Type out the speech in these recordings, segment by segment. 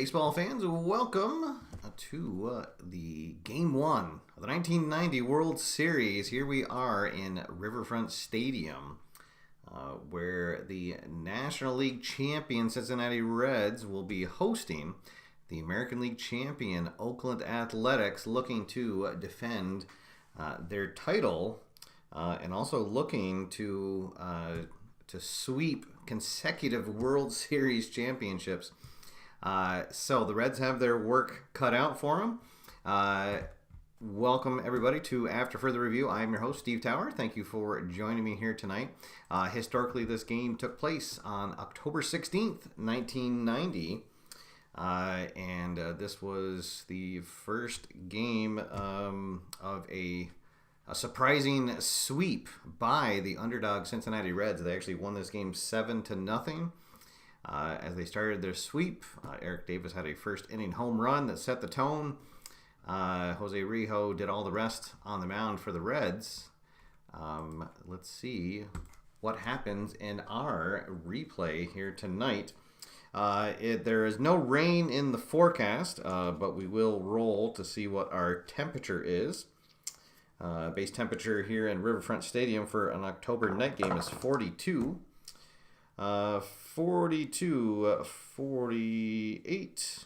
baseball fans, welcome to the Game 1 of the 1990 World Series. Here we are in Riverfront Stadium, where the National League champion Cincinnati Reds will be hosting the American League champion Oakland Athletics, looking to defend their title and also looking to sweep consecutive World Series championships. So the Reds have their work cut out for them. Welcome, everybody, to After Further Review. I'm your host, Steve Tower. Thank you for joining me here tonight. Historically, this game took place on October 16th, 1990. And this was the first game of a surprising sweep by the underdog Cincinnati Reds. They actually won this game 7-0. As they started their sweep, Eric Davis had a first inning home run that set the tone. Jose Rijo did all the rest on the mound for the Reds. Let's see what happens in our replay here tonight. There is no rain in the forecast, but we will roll to see what our temperature is. Base temperature here in Riverfront Stadium for an October night game is 42. 42, 48,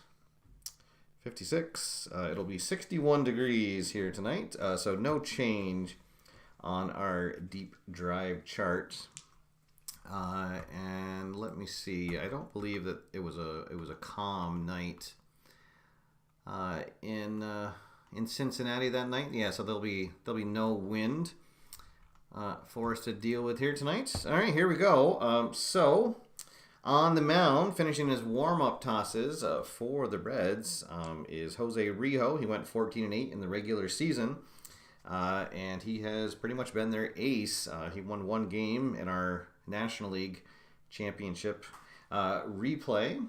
56. It'll be 61 degrees here tonight, so no change on our deep drive chart. And let me see. I don't believe that it was a calm night in Cincinnati that night. Yeah, so there'll be no wind for us to deal with here tonight. All right, here we go. So on the mound, finishing his warm-up tosses for the Reds is Jose Rijo. He went 14-8 in the regular season, and he has pretty much been their ace. He won one game in our National League championship replay,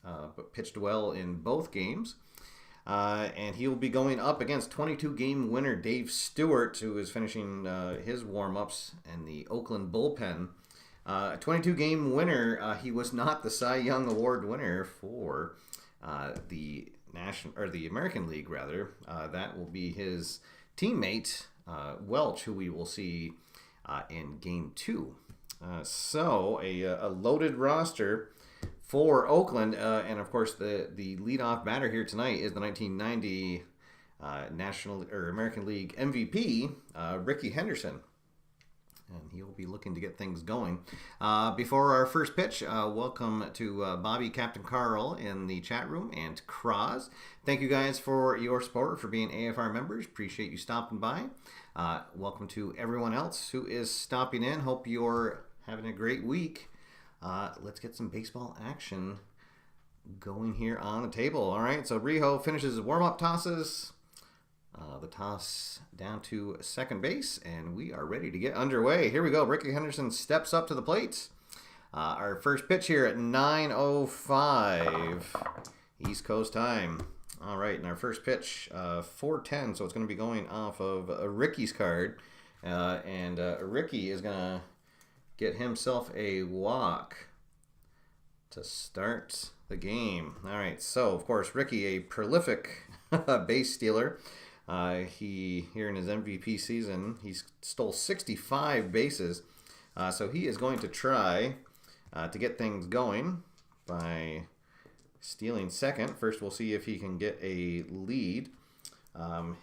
but pitched well in both games. And he will be going up against 22-game winner Dave Stewart, who is finishing his warm-ups in the Oakland bullpen. A 22-game winner. He was not the Cy Young Award winner for the American League, rather. That will be his teammate Welch, who we will see in Game 2. So a loaded roster for Oakland, and of course the leadoff batter here tonight is the 1990 American League MVP, Rickey Henderson, and he'll be looking to get things going. Before our first pitch, welcome to Bobby, Captain Carl in the chat room, and Kraz. Thank you guys for your support, for being AFR members. Appreciate you stopping by. Welcome to everyone else who is stopping in. Hope you're having a great week. Let's get some baseball action going here on the table. All right, so Rijo finishes his warm-up tosses. The toss down to second base, and we are ready to get underway. Here we go. Rickey Henderson steps up to the plate. Our first pitch here at 9:05 East Coast time. All right, and our first pitch, 4:10, so it's going to be going off of Rickey's card. And Rickey is going to get himself a walk to start the game. All right, so, of course, Rickey, a prolific base stealer. Here in his MVP season, he stole 65 bases. So he is going to try to get things going by stealing second. First, we'll see if he can get a lead.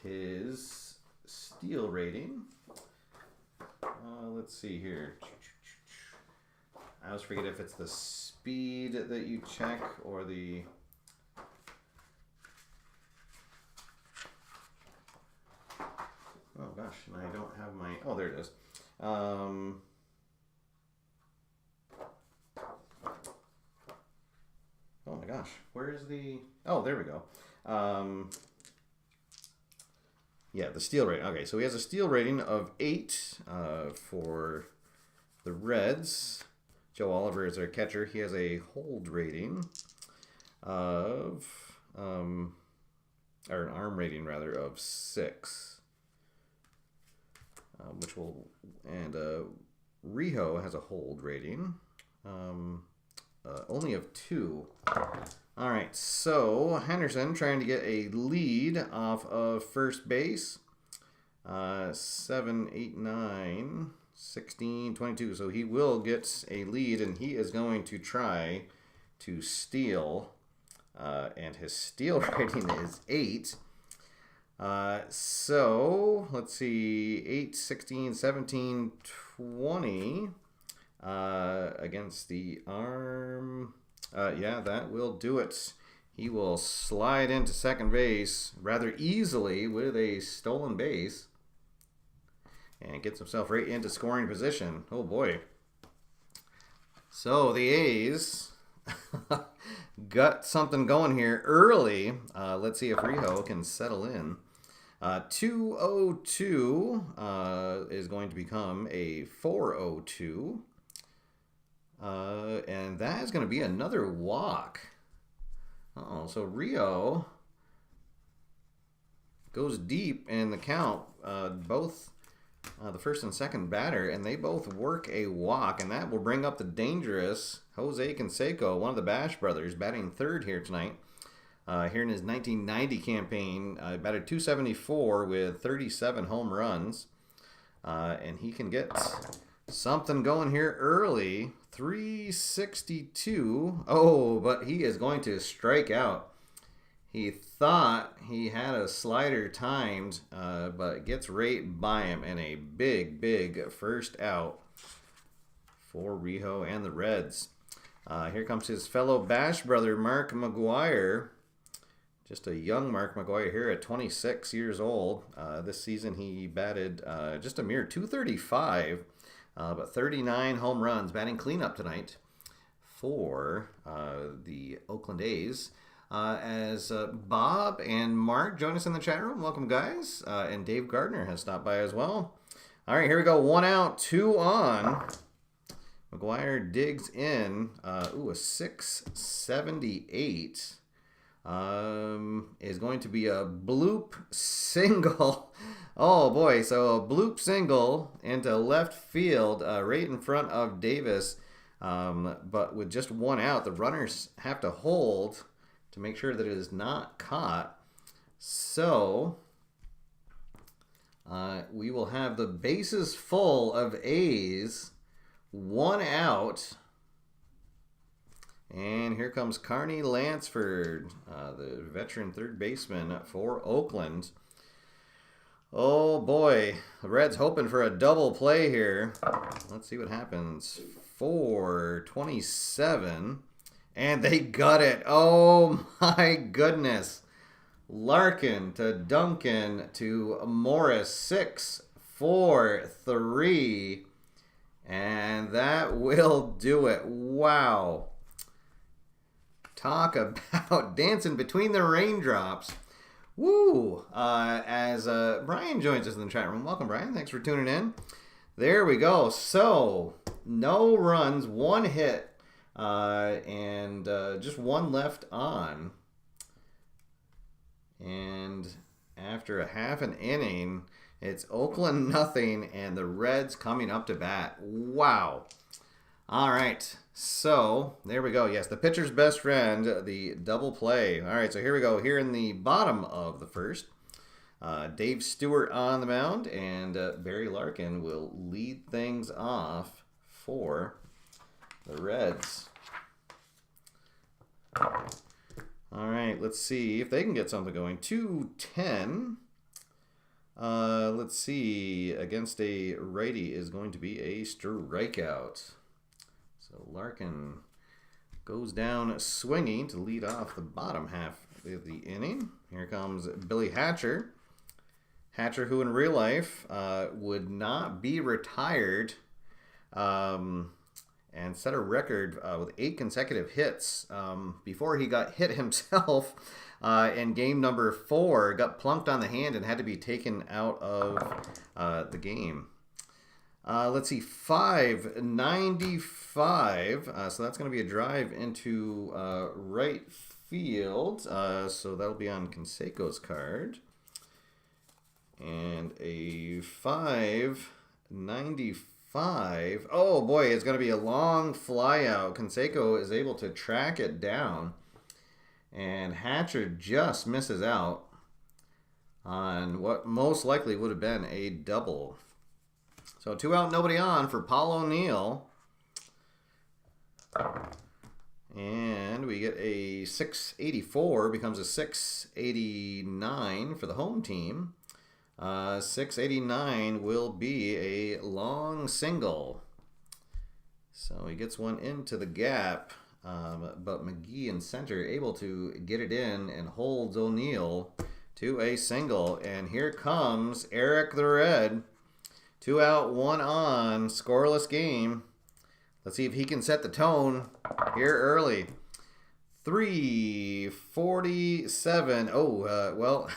His steal rating, let's see here. I always forget if it's the speed that you check or the... Oh gosh, and I don't have my... Oh, there it is. Oh my gosh, where is the... Oh, there we go. Yeah, the steal rating. Okay, so he has a steal rating of 8 for the Reds. Joe Oliver is our catcher. He has a hold rating of... or an arm rating, rather, of 6. Which will... And Rijo has a hold rating only of 2. All right, so Henderson trying to get a lead off of first base. 7, 8, 9, 16, 22. So he will get a lead, and he is going to try to steal. And his steal rating is 8. So let's see, 8, 16, 17, 20 against the arm. Yeah, that will do it. He will slide into second base rather easily with a stolen base and gets himself right into scoring position. Oh boy. So the A's got something going here early. Let's see if Rijo can settle in. 2-0-2 is going to become a 4-0-2. And that is going to be another walk. So Rijo goes deep in the count. Both the first and second batter, and they both work a walk, and that will bring up the dangerous Jose Canseco, one of the Bash brothers, batting third here tonight. Here in his 1990 campaign, batted .274 with 37 home runs, and he can get something going here early. 362. Oh, but he is going to strike out. He thought he had a slider timed, but gets right by him, and a big, big first out for Rijo and the Reds. Here comes his fellow Bash brother, Mark McGuire. Just a young Mark McGuire here at 26 years old. This season he batted just a mere .235, but 39 home runs, batting cleanup tonight for the Oakland A's. As Bob and Mark join us in the chat room. Welcome, guys. And Dave Gardner has stopped by as well. All right, here we go. 1 out, 2 on. McGuire digs in. A 678 is going to be a bloop single. Oh, boy. So a bloop single into left field right in front of Davis. But with just 1 out, the runners have to hold to make sure that it is not caught. So we will have the bases full of A's, 1 out. And here comes Carney Lansford, the veteran third baseman for Oakland. Oh boy, the Reds hoping for a double play here. Let's see what happens. 4-27. And they got it. Oh my goodness. Larkin to Duncan to Morris. 6-4-3. And that will do it. Wow. Talk about dancing between the raindrops. Woo. As Brian joins us in the chat room. Welcome, Brian. Thanks for tuning in. There we go. So, no runs, 1 hit. And just 1 left on. And after a half an inning, it's Oakland nothing and the Reds coming up to bat. Wow. All right. So there we go. Yes, the pitcher's best friend, the double play. All right. So here we go. Here in the bottom of the first, Dave Stewart on the mound, and Barry Larkin will lead things off for the Reds. All right, let's see if they can get something going. 2-10. Let's see. Against a righty is going to be a strikeout. So Larkin goes down swinging to lead off the bottom half of the inning. Here comes Billy Hatcher. Hatcher, who in real life would not be retired, and set a record with 8 consecutive hits before he got hit himself in game number 4, got plunked on the hand and had to be taken out of the game. Let's see, 595. So that's going to be a drive into right field. So that'll be on Canseco's card. And a 595. Oh boy, it's going to be a long fly out. Canseco is able to track it down. And Hatcher just misses out on what most likely would have been a double. So 2 out, nobody on for Paul O'Neill. And we get a 684, becomes a 689 for the home team. 689 will be a long single. So he gets one into the gap, but McGee in center able to get it in and holds O'Neill to a single. And here comes Eric the Red. 2 out, 1 on, scoreless game. Let's see if he can set the tone here early. 347. Oh, well,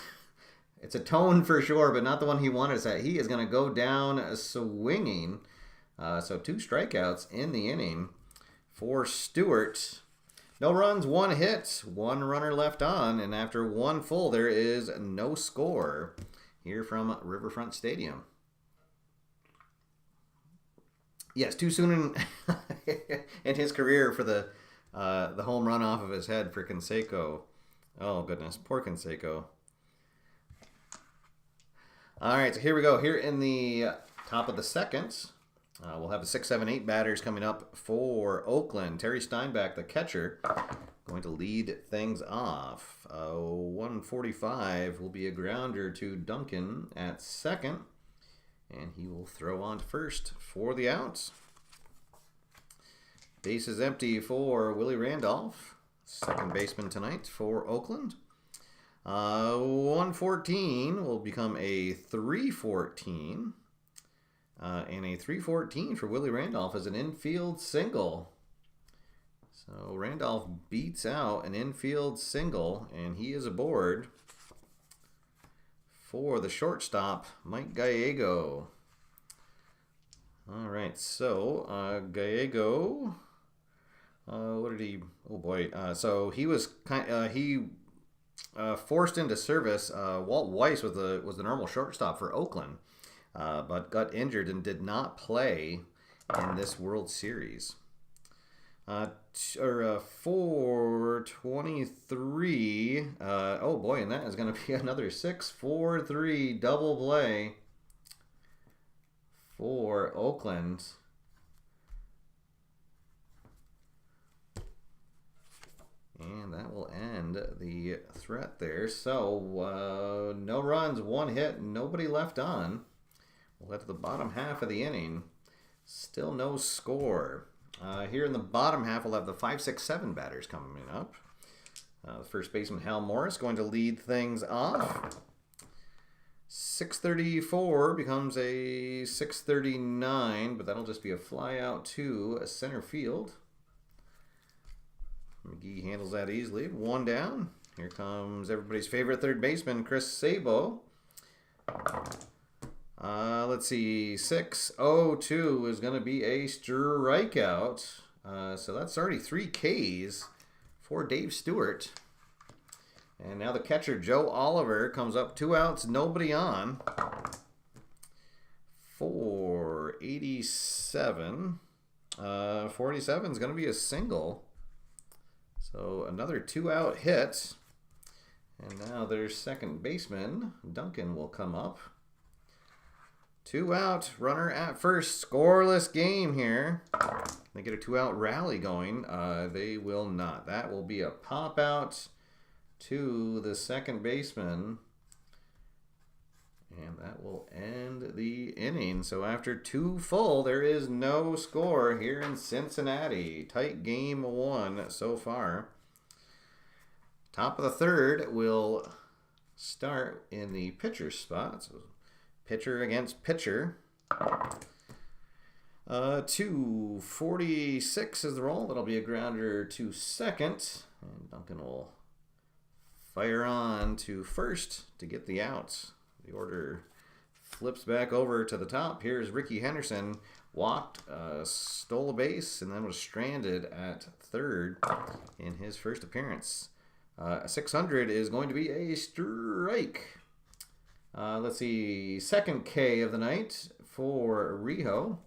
it's a tone for sure, but not the one he wanted to set. He is going to go down swinging. So 2 strikeouts in the inning for Stewart. No runs, 1 hit, 1 runner left on, and after 1 full, there is no score here from Riverfront Stadium. Yes, too soon in his career for the home run off of his head for Canseco. Oh, goodness. Poor Canseco. All right, so here we go. Here in the top of the second, we'll have the 6, 7, 8 batters coming up for Oakland. Terry Steinbach, the catcher, going to lead things off. 145 will be a grounder to Duncan at second. And he will throw on to first for the outs. Base is empty for Willie Randolph, second baseman tonight for Oakland. 114 will become a 314. And a 314 for Willie Randolph is an infield single. So Randolph beats out an infield single, and he is aboard for the shortstop, Mike Gallego. All right, so Gallego, what did he? Oh boy! So he was forced into service. Walt Weiss was the normal shortstop for Oakland, but got injured and did not play in this World Series. 423. Oh boy, and that is going to be another 6-4-3 double play for Oakland. And that will end the threat there. So no runs, 1 hit, nobody left on. We'll head to the bottom half of the inning. Still no score. Here in the bottom half, we'll have the 5, 6, 7 batters coming up. The first baseman, Hal Morris, going to lead things off. 634 becomes a 639, but that'll just be a fly out to center field. McGee handles that easily. 1 down. Here comes everybody's favorite third baseman, Chris Sabo. Let's see, 6-0-2 is going to be a strikeout. So that's already 3 Ks for Dave Stewart. And now the catcher, Joe Oliver, comes up 2 outs, nobody on. 487. 487 is going to be a single. So another 2-out hit. And now their second baseman, Duncan, will come up. 2 out, runner at first, scoreless game here. They get a 2-out rally going. They will not. That will be a pop out to the second baseman. And that will end the inning. So after 2 full, there is no score here in Cincinnati. Tight game 1 so far. Top of the third will start in the pitcher spot. So pitcher against pitcher. 246 is the roll. That'll be a grounder to second. And Duncan will fire on to first to get the outs. The order flips back over to the top. Here's Ricky Henderson. Walked, stole a base, and then was stranded at third in his first appearance. 600 is going to be a strike. Let's see, second K of the night for Rijo.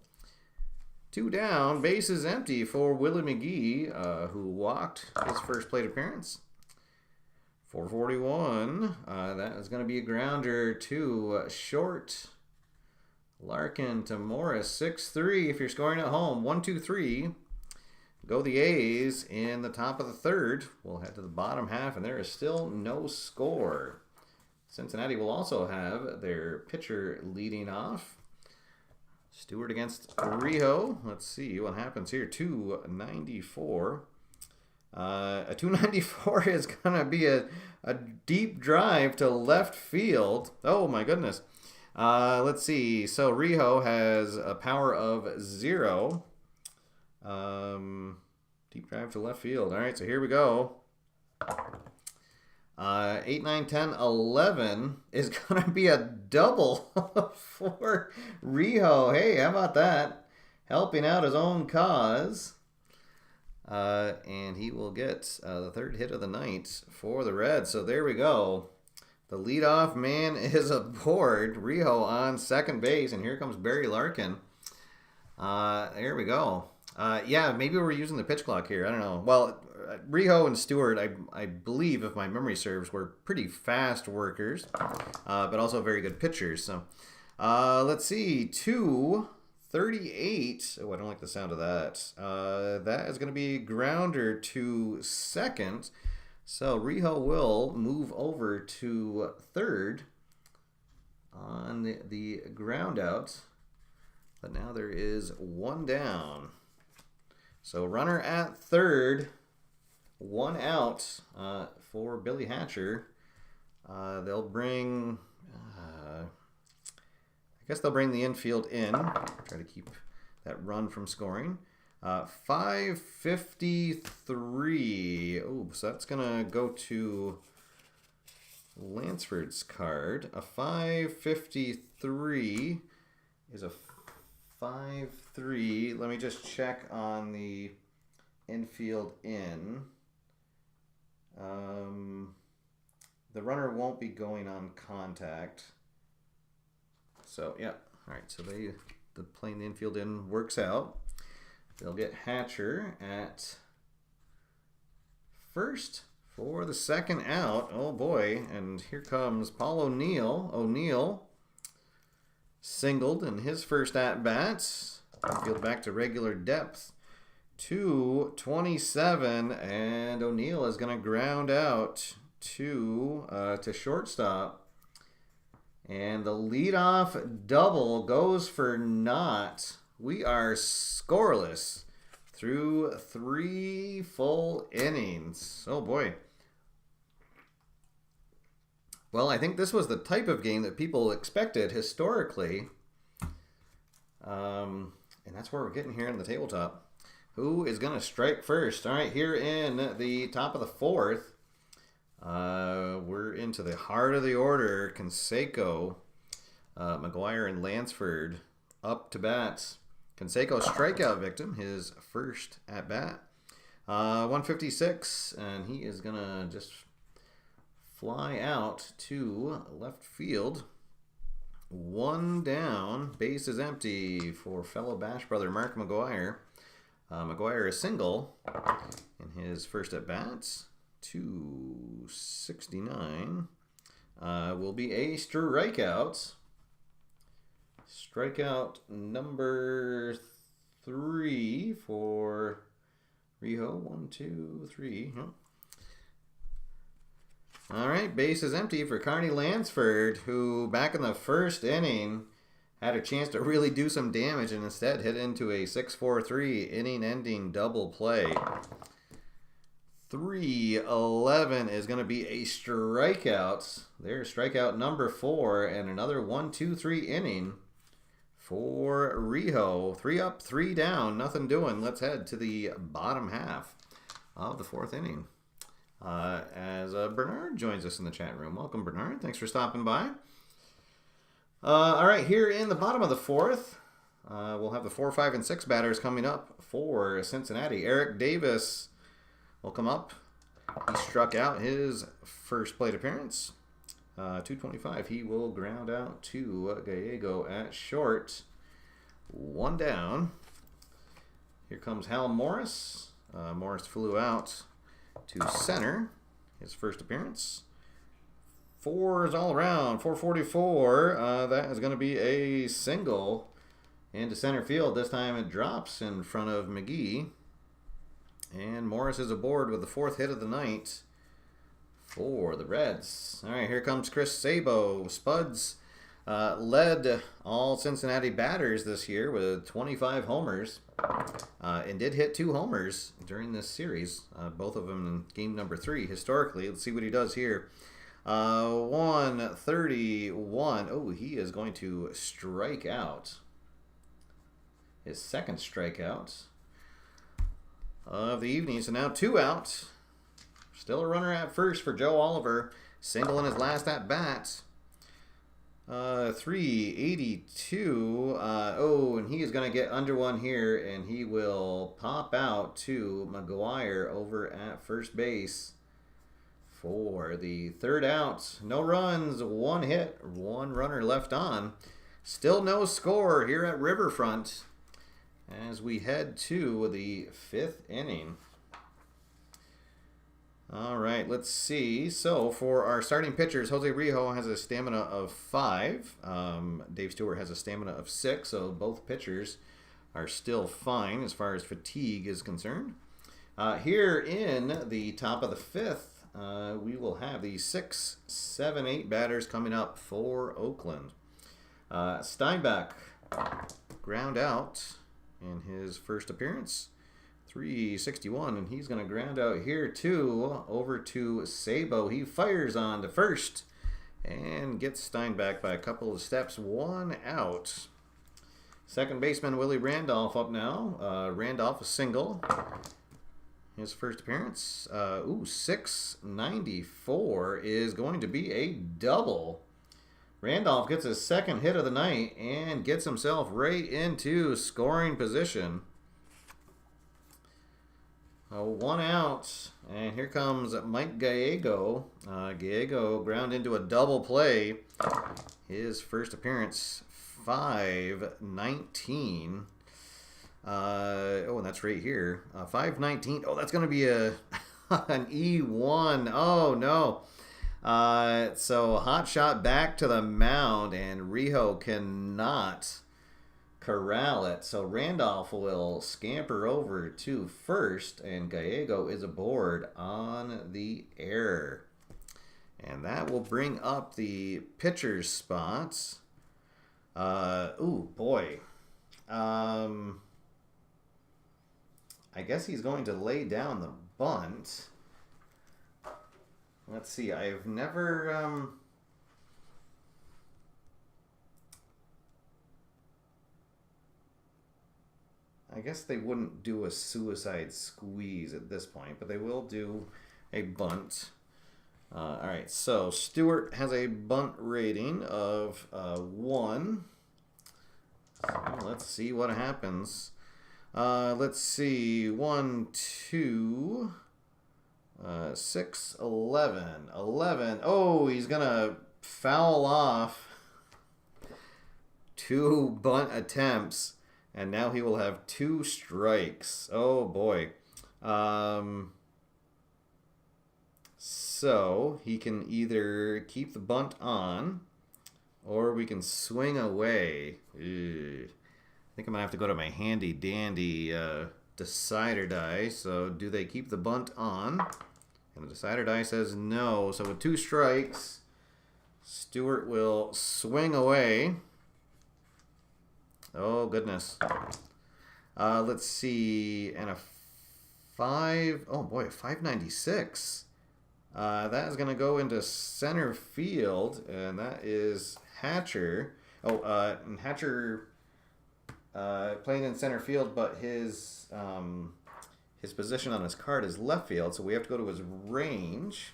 2 down, base is empty for Willie McGee, who walked his first plate appearance. 441. That is going to be a grounder to short. Larkin to Morris. 6-3 if you're scoring at home. 1, 2, 3. Go the A's in the top of the third. We'll head to the bottom half, and there is still no score. Cincinnati will also have their pitcher leading off. Stewart against Rijo. Let's see what happens here. 294. A 294 is going to be a deep drive to left field. Oh, my goodness. Let's see. So Rijo has a power of 0. Deep drive to left field. All right, so here we go. 8, 9, 10, 11 is going to be a double for Rijo. Hey, how about that? Helping out his own cause. And he will get the third hit of the night for the Reds. So there we go. The leadoff man is aboard. Rijo on second base. And here comes Barry Larkin. There we go. Yeah, maybe we're using the pitch clock here. I don't know. Well, Rijo and Stewart, I believe, if my memory serves, were pretty fast workers, but also very good pitchers. So let's see. 238. Oh, I don't like the sound of that. That is going to be grounder to second. So Rijo will move over to third on the ground out. But now there is one down. So runner at third, 1 out for Billy Hatcher. They'll bring, I guess they'll bring the infield in. Try to keep that run from scoring. 553. Oh, so that's going to go to Lansford's card. A 553 is a 5-3. Let me just check on the infield in. The runner won't be going on contact. So, yeah. All right, so the playing the infield in works out. They'll get Hatcher at first for the second out. Oh, boy. And here comes Paul O'Neill. O'Neill singled in his first at-bats. Field back to regular depth. 227, and O'Neill is going to ground out to shortstop. And the leadoff double goes for naught. We are scoreless through 3 full innings. Oh, boy. Well, I think this was the type of game that people expected historically. And that's where we're getting here in the tabletop. Who is going to strike first? All right, here in the top of the fourth, we're into the heart of the order. Canseco, McGuire, and Lansford up to bats. Canseco, strikeout victim, his first at bat. 156, and he is going to just fly out to left field. 1 down. Base is empty for fellow Bash brother Mark McGuire. McGuire is single in his first at bats. 269 will be a strikeout. Strikeout number 3 for Rijo. 1, 2, 3. All right, base is empty for Carney Lansford, who back in the first inning had a chance to really do some damage and instead hit into a 6-4-3 inning-ending double play. 311 is going to be a strikeout. There's strikeout number 4 and another 1, 2, 3 inning for Rijo. 3 up, 3 down, nothing doing. Let's head to the bottom half of the 4th inning. As Bernard joins us in the chat room. Welcome, Bernard. Thanks for stopping by. All right, here in the bottom of the 4th, we'll have the 4, 5, and 6 batters coming up for Cincinnati. Eric Davis will come up. He struck out his first plate appearance. 225. He will ground out to Gallego at short. 1 down. Here comes Hal Morris. Morris flew out to center. his first appearance. 4s all around, 444. That is going to be a single into center field. This time it drops in front of McGee. And Morris is aboard with the 4th hit of the night for the Reds. All right, here comes Chris Sabo. Spuds led all Cincinnati batters this year with 25 homers and did hit 2 homers during this series, both of them in game number 3 historically. Let's see what he does here. 131. Oh, he is going to strike out. His second strikeout of the evening. So now 2 out. Still a runner at first for Joe Oliver. Single in his last at bat. 382. Oh, and he is going to get under one here, and he will pop out to McGuire over at first base for the 3rd out. No runs, 1 hit, 1 runner left on. Still no score here at Riverfront as we head to the 5th inning. All right, let's see. So for our starting pitchers, Jose Rijo has a stamina of 5. Dave Stewart has a stamina of 6, so both pitchers are still fine as far as fatigue is concerned. Here in the top of the 5th, we will have the 6, 7, 8 batters coming up for Oakland. Steinbeck ground out in his first appearance. 361, and he's going to ground out here too, over to Sabo. He fires on to first and gets Steinbeck by a couple of steps. 1 out. Second baseman Willie Randolph up now. Randolph a single. His first appearance. 694 is going to be a double. Randolph gets his second hit of the night and gets himself right into scoring position. 1 out, and here comes Mike Gallego. Gallego ground into a double play. His first appearance, 519. And that's right here. 519. Oh, that's going to be an E1. Oh, no. So hot shot back to the mound, and Rijo cannot corral it. So Randolph will scamper over to first, and Gallego is aboard on the error. And that will bring up the pitcher's spots. Boy. I guess he's going to lay down the bunt. Let's see. I've never... I guess they wouldn't do a suicide squeeze at this point, but they will do a bunt. All right, so Stewart has a bunt rating of 1. So let's see what happens. Let's see. 1, 2, 6, 11. 11. Oh, he's going to foul off 2 bunt attempts. And now he will have 2 strikes. Oh, boy. So he can either keep the bunt on, or we can swing away. Ugh. I think I'm going to have to go to my handy-dandy decider die. So do they keep the bunt on? And the decider die says no. So with 2 strikes, Stewart will swing away. Oh, goodness. Let's see. And a 5. Oh, boy, a 596. That is going to go into center field, and that is Hatcher. And Hatcher playing in center field, but his position on his card is left field, so we have to go to his range.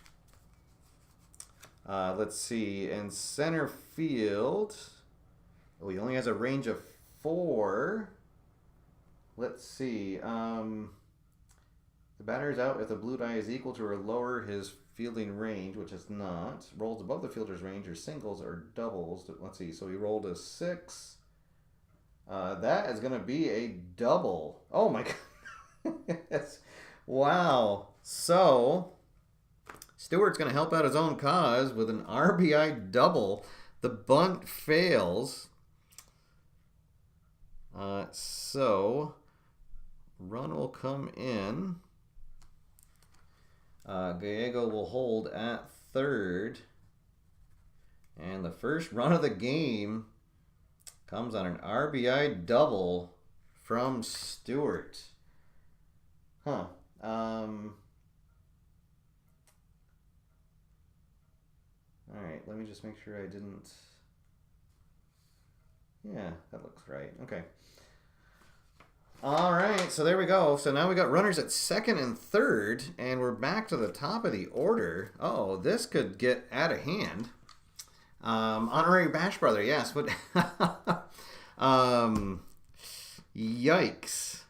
Let's see. In center field, he only has a range of 4. Let's see. The batter is out if the blue die is equal to or lower his fielding range, which is not. Rolls above the fielder's range or singles or doubles. Let's see. So he rolled a 6. That is going to be a double. Oh my God. Wow. So Stewart's going to help out his own cause with an RBI double. The bunt fails. So, run will come in. Gallego will hold at third. And the first run of the game comes on an RBI double from Stewart. Huh. All right, let me just make sure I didn't... Yeah, that looks right. Okay. All right, so there we go. So now we got runners at second and third, and we're back to the top of the order. Oh, this could get out of hand. Honorary Bash Brother, yes. But yikes.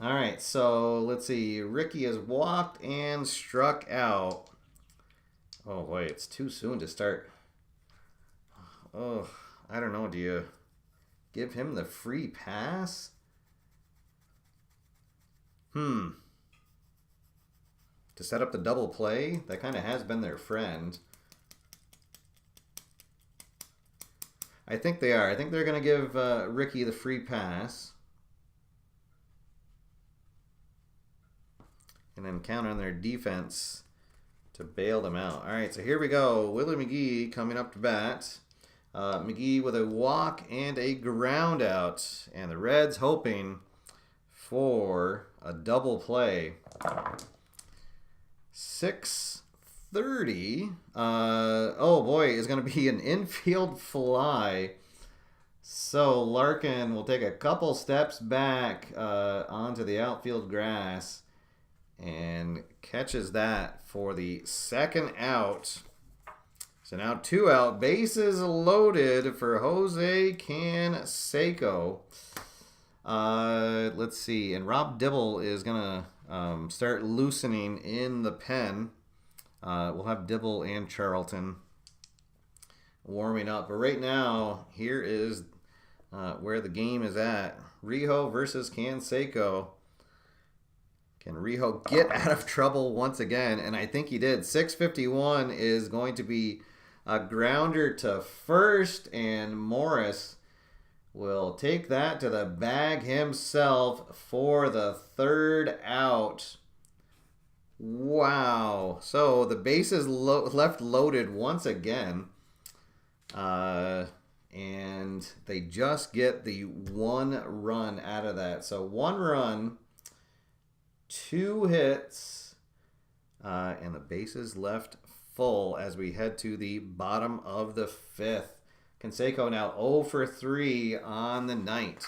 All right, so let's see. Ricky has walked and struck out. Oh, boy, it's too soon to start. Oh, I don't know. Do you give him the free pass? To set up the double play? That kind of has been their friend. I think they are. I think they're going to give Ricky the free pass. And then count on their defense to bail them out. All right, so here we go. Willie McGee coming up to bat. McGee with a walk and a ground out. And the Reds hoping for a double play. 6:30. Oh boy, is going to be an infield fly. So Larkin will take a couple steps back onto the outfield grass and catches that for the second out. So now 2 out, bases loaded for Jose Canseco. Let's see, and Rob Dibble is gonna start loosening in the pen. We'll have Dibble and Charlton warming up, but right now here is where the game is at. Rijo versus Canseco. Can Rijo get out of trouble once again? And I think he did. 6:51 is going to be a grounder to first, and Morris will take that to the bag himself for the third out. Wow. So the bases left loaded once again. And they just get the 1 run out of that. So 1 run, 2 hits, and the bases left full as we head to the bottom of the 5th. Canseco now 0 for 3 on the night.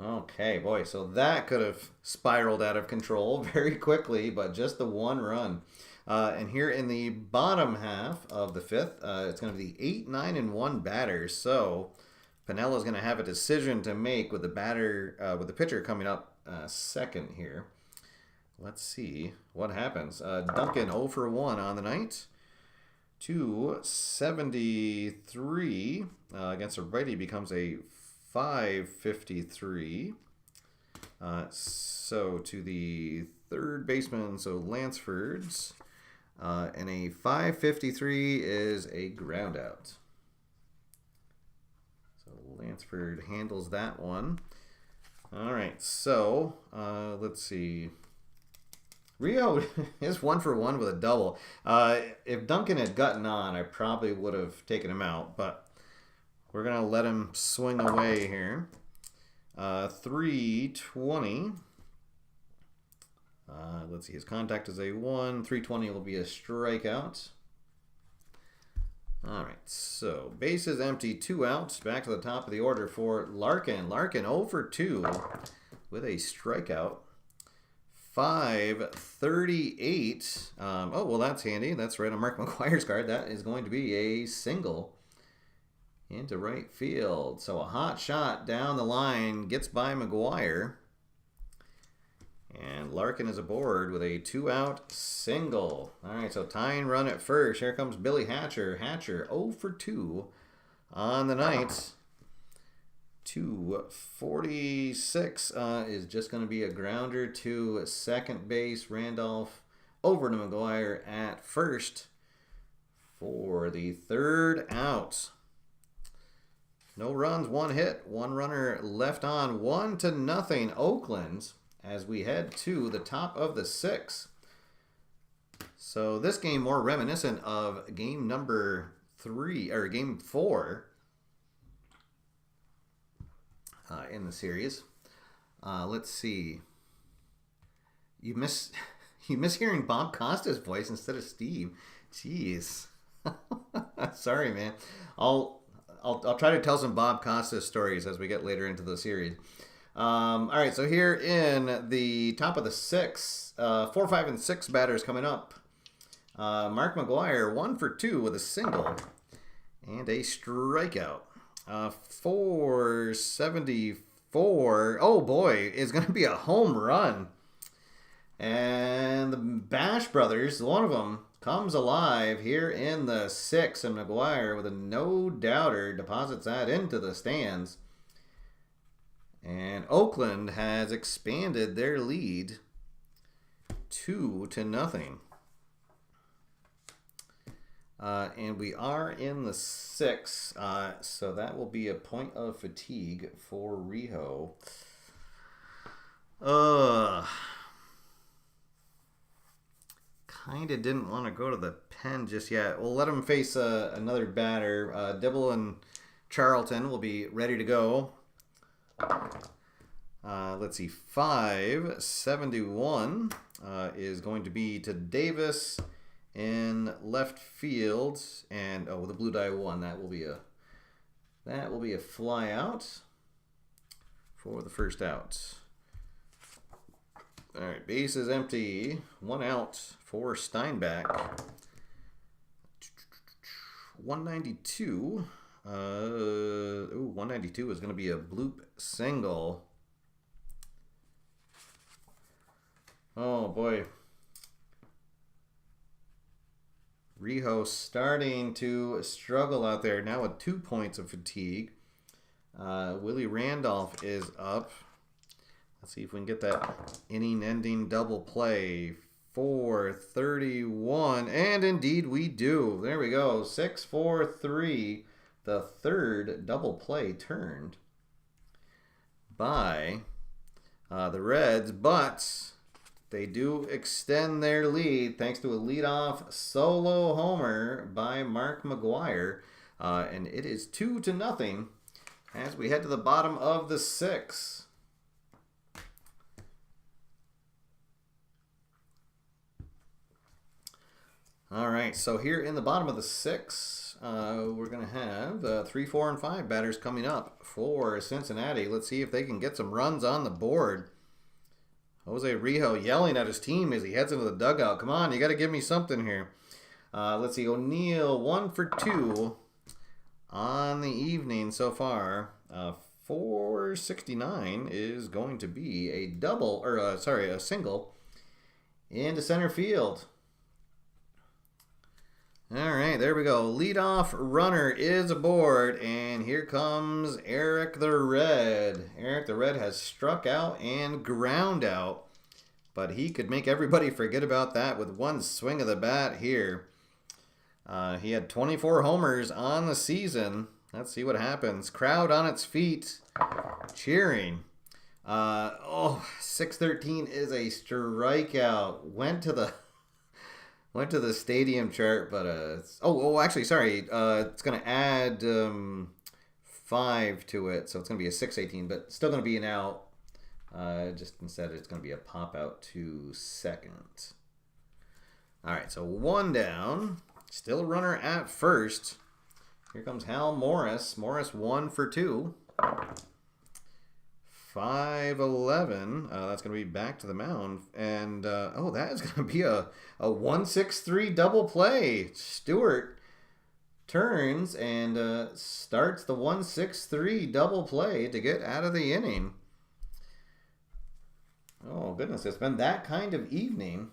Okay, boy, so that could have spiraled out of control very quickly, but just the 1 run. And here in the bottom half of the 5th, it's going to be the 8, 9, and 1 batters. So Pinella's going to have a decision to make with the pitcher coming up second here. Let's see what happens. Duncan 0 for 1 on the night. 273 against a righty becomes a 553. So to the third baseman, so Lansford's. And a 553 is a ground out. So Lansford handles that one. All right, so let's see. Rio is 1 for 1 with a double. If Duncan had gotten on, I probably would have taken him out, but we're going to let him swing away here. 320. Let's see, his contact is a 1. 320 will be a strikeout. All right, so bases empty, 2 outs. Back to the top of the order for Larkin. Larkin 0 for 2 with a strikeout. 538. Oh, well, that's handy. That's right on Mark McGuire's card. That is going to be a single into right field. So a hot shot down the line gets by McGuire. And Larkin is aboard with a 2-out single. All right, so tying run at first. Here comes Billy Hatcher. Hatcher 0 for 2 on the night. 246 is just going to be a grounder to second base. Randolph over to McGuire at first for the third out. No runs, one hit, one runner left on, 1-0 Oakland as we head to the top of the 6th. So this game more reminiscent of game number 3 or game 4 in the series. Let's see. You miss hearing Bob Costa's voice instead of Steve. Jeez. Sorry, man. I'll try to tell some Bob Costa stories as we get later into the series. All right, so here in the top of the 6th, 4, 5, and 6 batters coming up. Mark McGuire 1 for 2 with a single and a strikeout. 474. Oh boy, is going to be a home run. And the Bash brothers, one of them, comes alive here in the 6th, and McGuire with a no-doubter deposits that into the stands. And Oakland has expanded their lead 2-0. And we are in the 6th, so that will be a point of fatigue for Rijo. Kind of didn't want to go to the pen just yet. We'll let him face another batter. Dibble and Charlton will be ready to go. Let's see, 571 is going to be to Davis in left field, and the blue die 1. That will be a fly out for the first out. All right, base is empty. 1 out for Steinbach. 192. 192 is going to be a bloop single. Oh boy. Rijo starting to struggle out there now with 2 points of fatigue. Willie Randolph is up. Let's see if we can get that inning-ending double play. 431, and indeed we do. There we go. 6-4-3. The third double play turned by the Reds, but they do extend their lead thanks to a leadoff solo homer by Mark McGuire. And it is 2-0 as we head to the bottom of the 6th. All right, so here in the bottom of the 6th, we're going to have 3, 4, and 5 batters coming up for Cincinnati. Let's see if they can get some runs on the board. Jose Rijo yelling at his team as he heads into the dugout. Come on, you got to give me something here. Let's see, O'Neill 1 for 2 on the evening so far. 469 is going to be a double, or a single into center field. All right, there we go. Leadoff runner is aboard, and here comes Eric the Red. Eric the Red has struck out and ground out, but he could make everybody forget about that with one swing of the bat here. He had 24 homers on the season. Let's see what happens. Crowd on its feet, cheering. 613 is a strikeout. Went to the stadium chart, but actually, sorry. It's going to add 5 to it, so it's going to be a 618, but still going to be an out. Just instead, it's going to be a pop out to second. All right, so 1 down. Still a runner at first. Here comes Hal Morris. Morris 1 for 2. 5-11. That's going to be back to the mound. And, that is going to be a 1-6-3 double play. Stewart turns and starts the 1-6-3 double play to get out of the inning. Oh, goodness. It's been that kind of evening.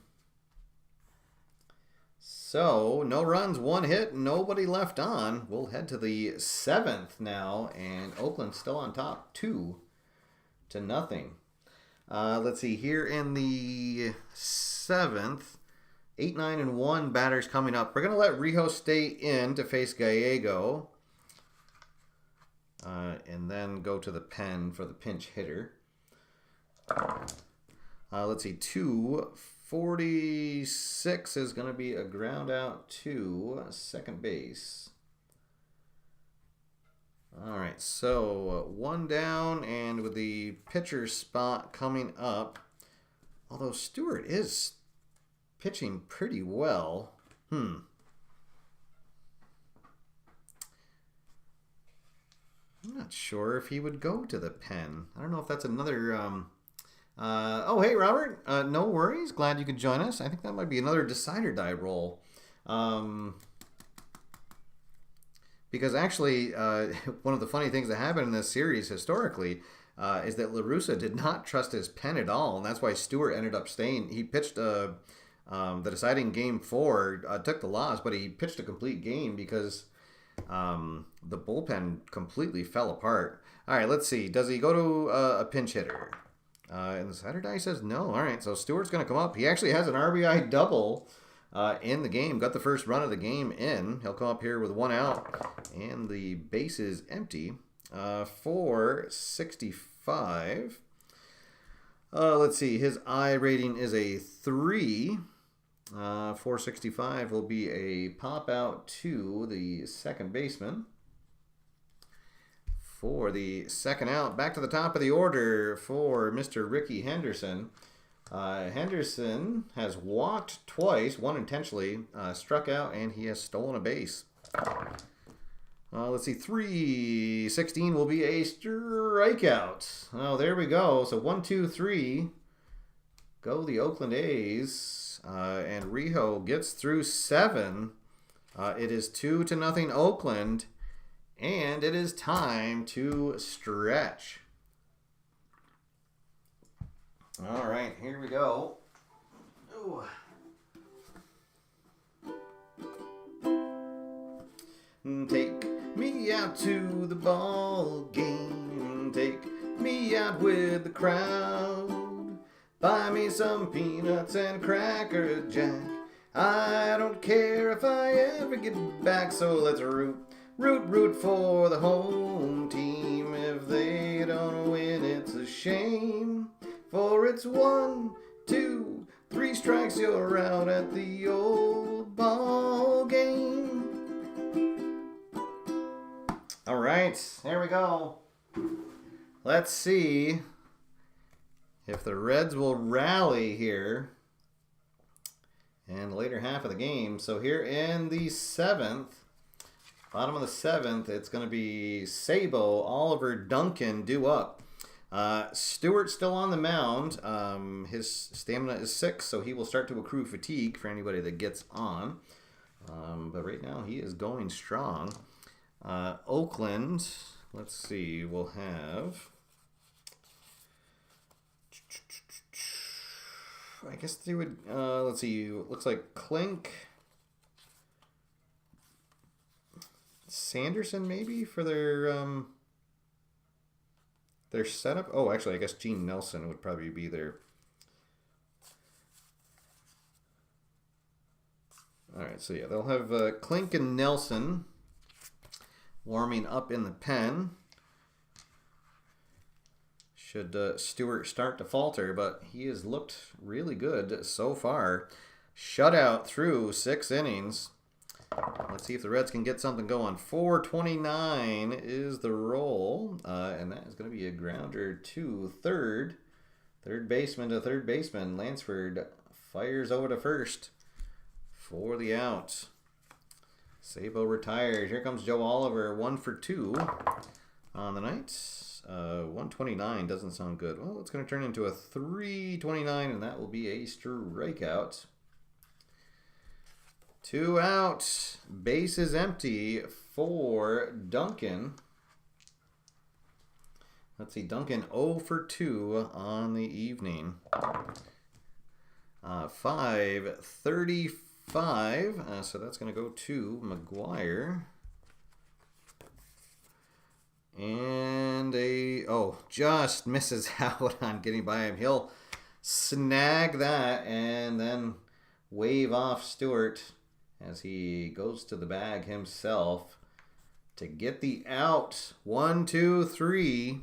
So, no runs, 1 hit, nobody left on. We'll head to the 7th now, and Oakland still on top, 2-0. Let's see, here in the 7th, 8, 9, and 1 batters coming up. We're going to let Rijo stay in to face Gallego. And then go to the pen for the pinch hitter. Let's see, 246 is going to be a ground out to second base. All right, so 1 down, and with the pitcher spot coming up, although Stewart is pitching pretty well. I'm not sure if he would go to the pen. I don't know if that's another... oh, hey, Robert. No worries. Glad you could join us. I think that might be another decide or die roll. Because actually, one of the funny things that happened in this series historically is that LaRussa did not trust his pen at all, and that's why Stewart ended up staying. He pitched the deciding game 4, took the loss, but he pitched a complete game because the bullpen completely fell apart. All right, let's see. Does he go to a pinch hitter? And the decider die says no. All right, so Stewart's going to come up. He actually has an RBI double in the game. Got the first run of the game in. He'll come up here with 1 out, and the base is empty. 465. Let's see. His I rating is a 3. 465 will be a pop out to the second baseman. For the second out, back to the top of the order for Mr. Ricky Henderson. Henderson has walked twice, one intentionally, struck out, and he has stolen a base. Let's see, 316 will be a strikeout. Oh, there we go. So 1, 2, 3. Go the Oakland A's. And Rijo gets through 7. It is 2-0 Oakland. And it is time to stretch. All right, here we go. Ooh. Take me out to the ball game. Take me out with the crowd. Buy me some peanuts and Cracker Jack. I don't care if I ever get back, so let's root for the home team. If they don't win, it's a shame. For it's 1, 2, 3 strikes, you're out at the old ball game. All right, there we go. Let's see if the Reds will rally here in the later half of the game. So here in the 7th, bottom of the 7th, it's going to be Sabo, Oliver, Duncan due up. Stewart still on the mound. His stamina is 6, so he will start to accrue fatigue for anybody that gets on. But right now he is going strong. Oakland, let's see, we'll have... I guess they would, let's see, looks like Klink, Sanderson maybe for their setup. Oh, actually, I guess Gene Nelson would probably be there. All right, so yeah, they'll have Klink and Nelson warming up in the pen. Should Stewart start to falter, but he has looked really good so far. Shutout through 6 innings. Let's see if the Reds can get something going. 429 is the roll, and that is going to be a grounder to third. Third baseman to third baseman. Lansford fires over to first for the out. Sabo retires. Here comes Joe Oliver, 1 for 2 on the night. 129 doesn't sound good. Well, it's going to turn into a 329, and that will be a strikeout. 2 out. Base is empty for Duncan. Let's see, Duncan 0 for 2 on the evening. 5:34 5. So that's going to go to McGuire. And just misses out on getting by him. He'll snag that and then wave off Stewart as he goes to the bag himself to get the out. 1, 2, 3.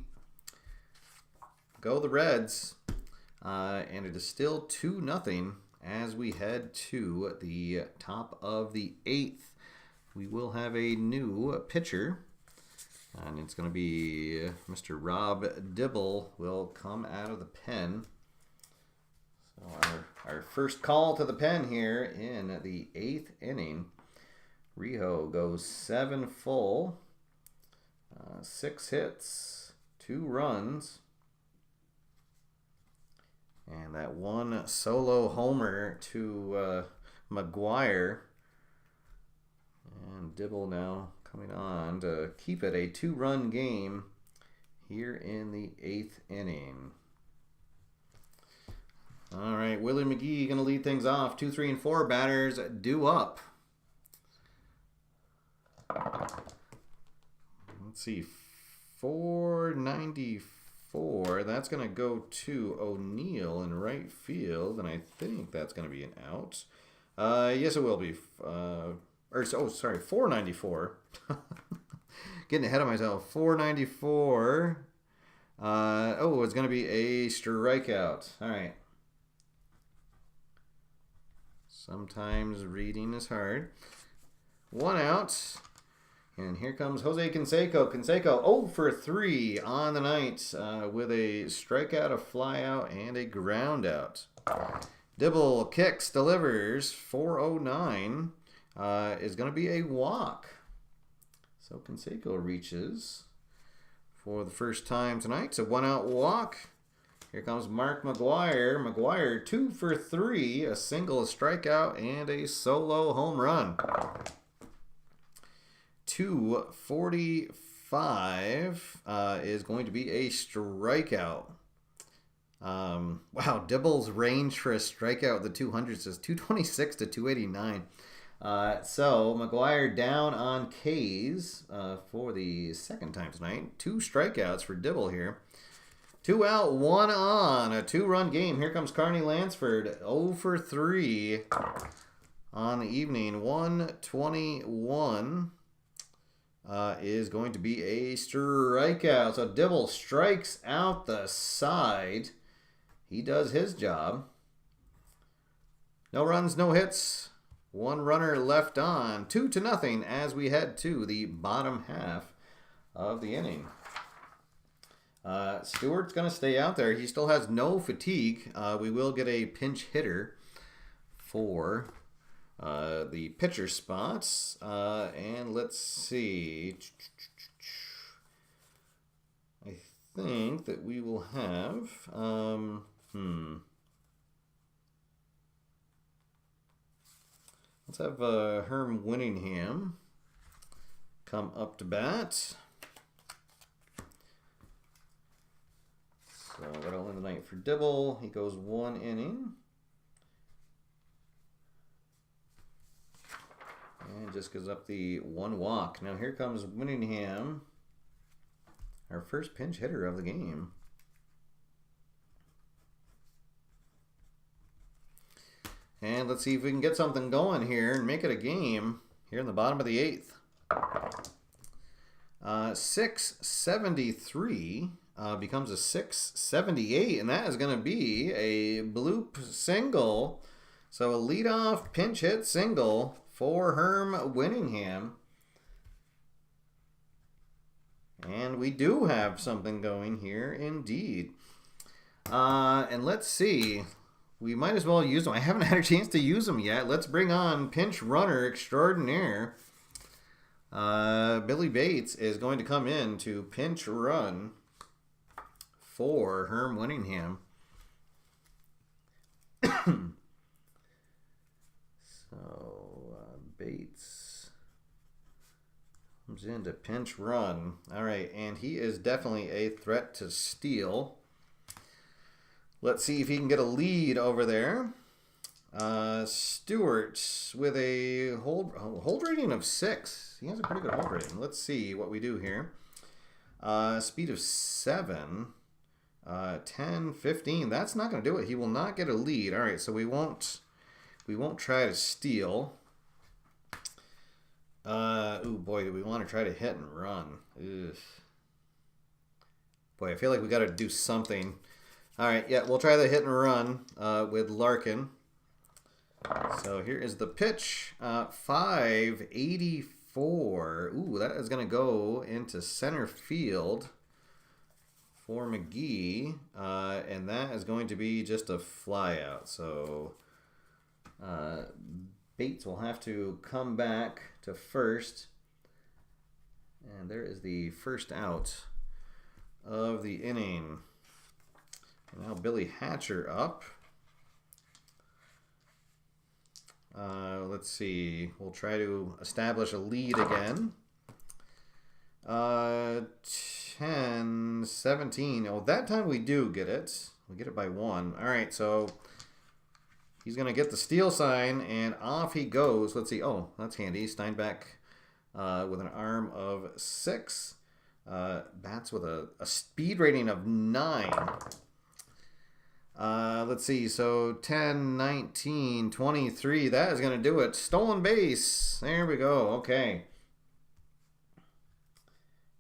Go the Reds. And it is still 2-0 as we head to the top of the 8th. We will have a new pitcher. And it's going to be Mr. Rob Dibble will come out of the pen. So our first call to the pen here in the 8th inning. Rijo goes 7 full, 6 hits, 2 runs, and that 1 solo homer to McGuire. And Dibble now coming on to keep it a 2-run game here in the 8th inning. All right, Willie McGee going to lead things off. 2, 3, and 4 batters due up. Let's see, 494. That's going to go to O'Neill in right field, and I think that's going to be an out. Yes, it will be. 494. Getting ahead of myself. 494. It's going to be a strikeout. All right. Sometimes reading is hard. 1 out. And here comes Jose Canseco. Canseco 0 for 3 on the night with a strikeout, a flyout, and a ground out. Dibble kicks, delivers. 409 is going to be a walk. So Canseco reaches for the first time tonight. It's a 1-out walk. Here comes Mark McGuire. McGuire 2 for 3, a single, a strikeout, and a solo home run. 245 is going to be a strikeout. Wow, Dibble's range for a strikeout with the 200s is 226 to 289. So McGuire down on K's for the second time tonight. 2 strikeouts for Dibble here. 2 out, 1 on, a 2-run game. Here comes Carney Lansford, 0 for 3 on the evening. 121 is going to be a strikeout. So Dibble strikes out the side. He does his job. No runs, no hits. 1 runner left on. 2-0 as we head to the bottom half of the inning. Stewart's going to stay out there. He still has no fatigue. We will get a pinch hitter for the pitcher spots. And let's see. I think that we will have... Let's have Herm Winningham come up to bat. So that'll end the night for Dibble. He goes 1 inning. And just gives up the 1 walk. Now here comes Winningham, our first pinch hitter of the game. And let's see if we can get something going here and make it a game here in the bottom of the 8th. 673 becomes a 678, and that is going to be a bloop single. So a leadoff pinch hit single for Herm Winningham. And we do have something going here indeed. And let's see. We might as well use them. I haven't had a chance to use them yet. Let's bring on pinch runner extraordinaire. Billy Bates is going to come in to pinch run for Herm Winningham. Bates comes in to pinch run. All right, and he is definitely a threat to steal. Let's see if he can get a lead over there. Stewart with a hold rating of 6. He has a pretty good hold rating. Let's see what we do here. Speed of 7. 10, 15. That's not going to do it. He will not get a lead. All right, so we won't try to steal. Oh boy, do we want to try to hit and run? Ugh. Boy, I feel like we got to do something. All right, yeah, we'll try the hit and run with Larkin. So here is the pitch. 584. Ooh, that is going to go into center field for McGee, and that is going to be just a fly out. So Bates will have to come back to first, and there is the first out of the inning. And now Billy Hatcher up. Let's see. We'll try to establish a lead again. 10, 17. Oh, that time we do get it. We get it by 1. All right, so he's going to get the steal sign, and off he goes. Let's see. Oh, that's handy. Steinbeck with an arm of 6. Bats with a speed rating of 9. Let's see. So 10, 19, 23. That is going to do it. Stolen base. There we go. Okay.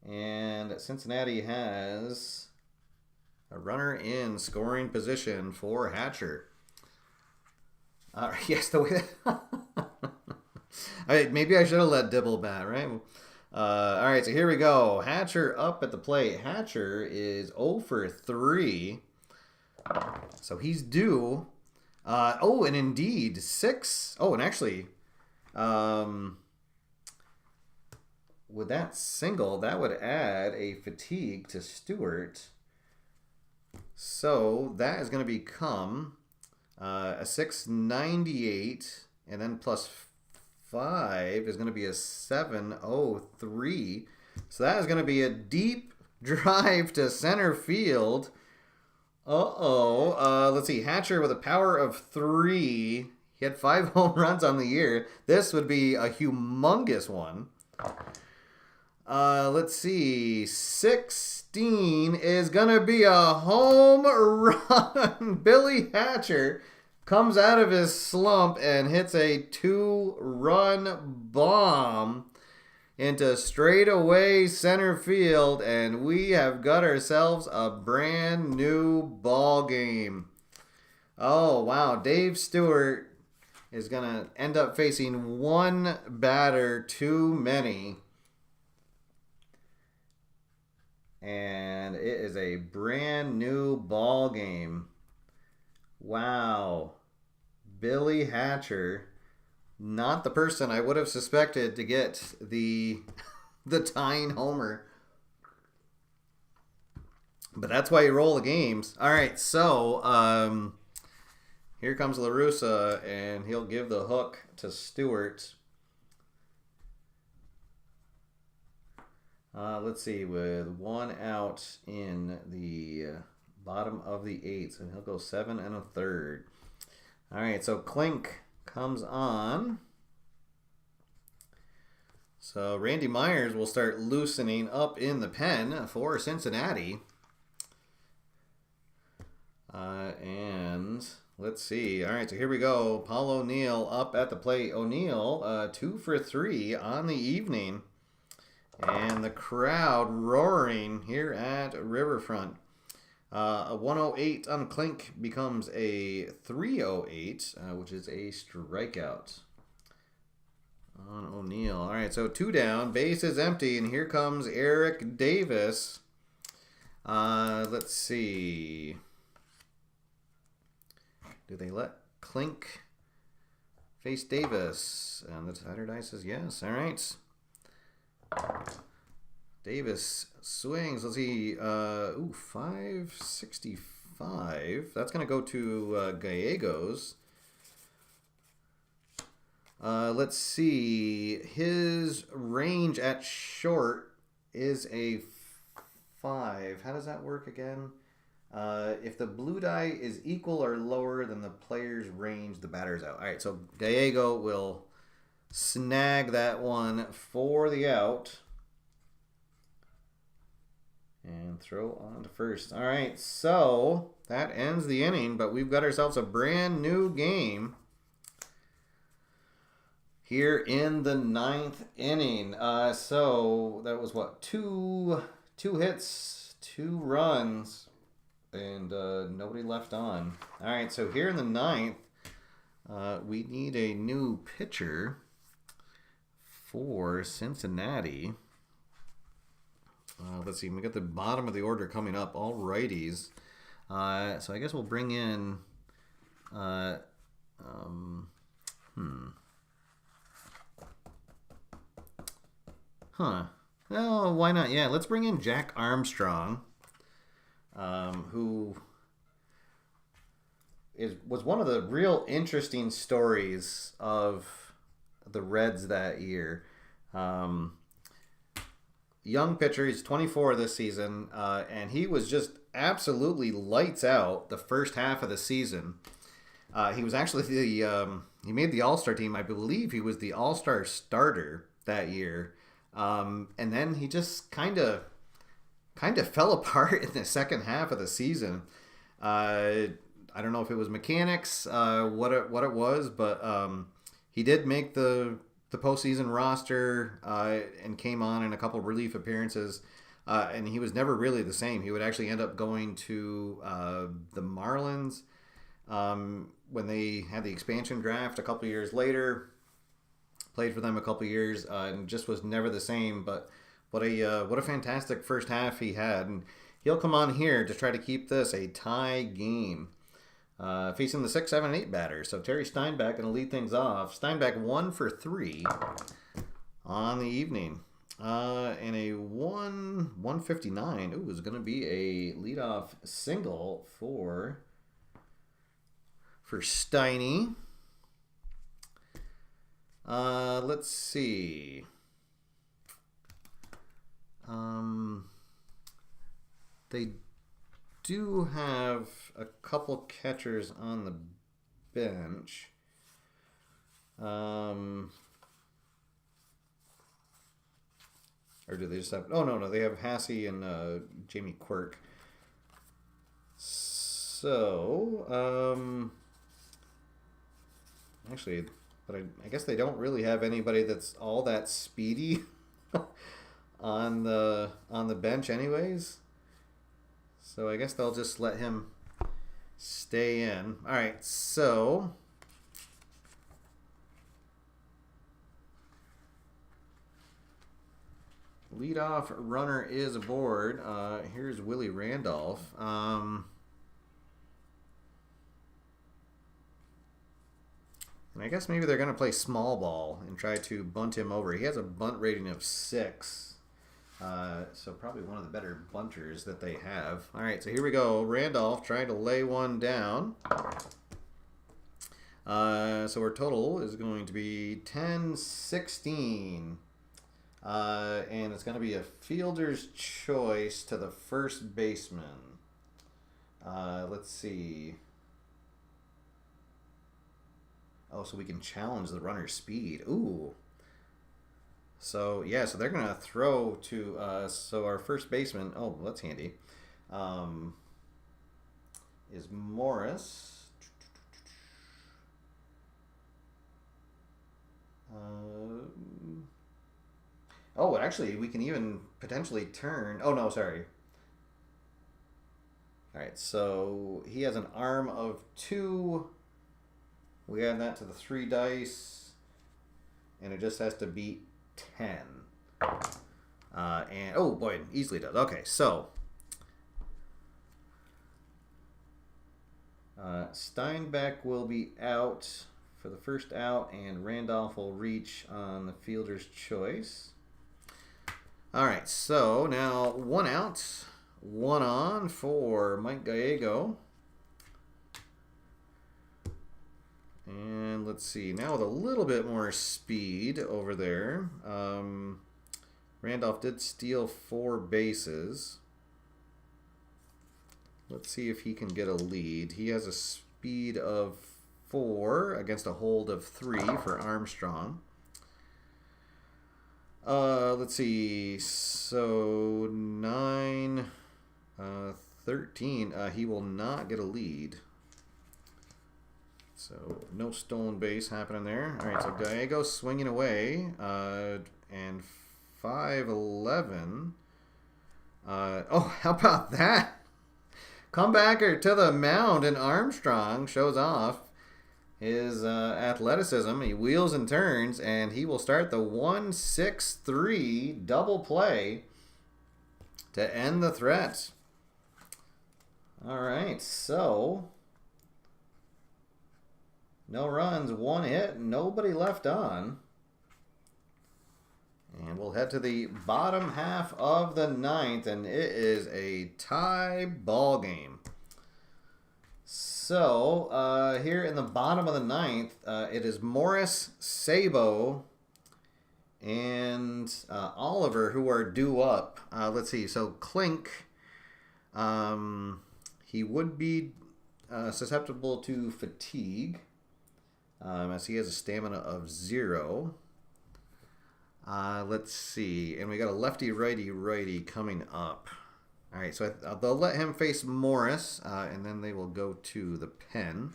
And Cincinnati has a runner in scoring position for Hatcher. Yes, the way that... maybe I should have let Dibble bat, right? All right, so here we go. Hatcher up at the plate. Hatcher is 0 for 3. So he's due. Oh, and indeed, 6. Oh, and actually... with that single, that would add a fatigue to Stewart. So that is going to become a 698, and then plus 5 is going to be a 703. So that is going to be a deep drive to center field. Let's see. Hatcher with a power of 3. He had 5 home runs on the year. This would be a humongous one. Let's see. 16 is going to be a home run. Billy Hatcher comes out of his slump and hits a 2-run bomb into straightaway center field, and we have got ourselves a brand new ball game. Oh, wow. Dave Stewart is going to end up facing one batter too many. And it is a brand new ball game. Wow. Billy Hatcher, not the person I would have suspected to get the tying homer. But that's why you roll the games. All right, so here comes La Russa, and he'll give the hook to Stewart. Let's see, with 1 out in the bottom of the 8th, and he'll go 7 1/3. All right, so Klink comes on. So Randy Myers will start loosening up in the pen for Cincinnati. And let's see. All right, so here we go. Paul O'Neill up at the plate. O'Neill, 2 for 3 on the evening. And the crowd roaring here at Riverfront. A 108 on Klink becomes a 308, which is a strikeout on O'Neill. All right, so 2 down. Base is empty, and here comes Eric Davis. Let's see. Do they let Klink face Davis? And the decider die says yes. All right. Davis swings. Let's see. 565. That's going to go to Gallegos. Let's see. His range at short is a 5. How does that work again? If the blue die is equal or lower than the player's range, the batter's out. All right, so Gallego will snag that one for the out. And throw on to first. All right, so that ends the inning, but we've got ourselves a brand new game here in the 9th inning. So that was what, two hits, 2 runs, and nobody left on. All right, so here in the 9th, we need a new pitcher for Cincinnati. Let's see, we got the bottom of the order coming up, all righties. So I guess we'll bring in, Oh, why not? Yeah, let's bring in Jack Armstrong, who was one of the real interesting stories of the Reds that year. Young pitcher, he's 24 this season, and he was just absolutely lights out the first half of the season. He was actually he made the All-Star team. I believe he was the All-Star starter that year. And then he just kind of fell apart in the second half of the season. I don't know if it was mechanics, what it was, but he did make the postseason roster and came on in a couple relief appearances, and he was never really the same. He would actually end up going to the Marlins when they had the expansion draft a couple years later. Played for them a couple years and just was never the same. But what a fantastic first half he had, and he'll come on here to try to keep this a tie game. Facing the 6, 7, 8 batters. So Terry Steinbeck going to lead things off. Steinbeck 1 for 3 on the evening. And a 159. Ooh, is going to be a leadoff single for Steiny. Let's see. They do have a couple catchers on the bench. Or do they just have... Oh, no. They have Hassey and Jamie Quirk. So, actually... But I guess they don't really have anybody that's all that speedy on the bench anyways. So I guess they'll just let him stay in. All right, so leadoff runner is aboard. Here's Willie Randolph. And I guess maybe they're going to play small ball and try to bunt him over. He has a bunt rating of 6. So probably one of the better bunters that they have. All right, so here we go. Randolph trying to lay one down. So our total is going to be 10-16. And it's going to be a fielder's choice to the first baseman. Let's see. Oh, so we can challenge the runner's speed. Ooh. So, yeah, so they're going to throw to, so our first baseman, oh, that's handy, is Morris. Oh, actually, we can even potentially turn, oh, no, sorry. All right, so he has an arm of 2. We add that to the 3 dice, and it just has to beat 10. And oh boy, it easily does. Okay, so Steinbeck will be out for the first out, and Randolph will reach on the fielder's choice. All right, so now 1 out, 1 on for Mike Gallego. And let's see, now with a little bit more speed over there. Randolph did steal 4 bases. Let's see if he can get a lead. He has a speed of 4 against a hold of 3 for Armstrong. Let's see. So 9, 13. He will not get a lead. So no stolen base happening there. All right, so Diego swinging away. And 5-11. Oh, how about that? Comebacker to the mound, and Armstrong shows off his athleticism. He wheels and turns, and he will start the 1-6-3 double play to end the threat. All right, so no runs, 1 hit, nobody left on. And we'll head to the bottom half of the 9th, and it is a tie ball game. So, here in the bottom of the 9th, it is Morris, Sabo, and Oliver who are due up. Let's see. So, Klink, he would be susceptible to fatigue, as he has a stamina of 0. Let's see. And we got a lefty, righty, righty coming up. All right, so they'll let him face Morris, and then they will go to the pen.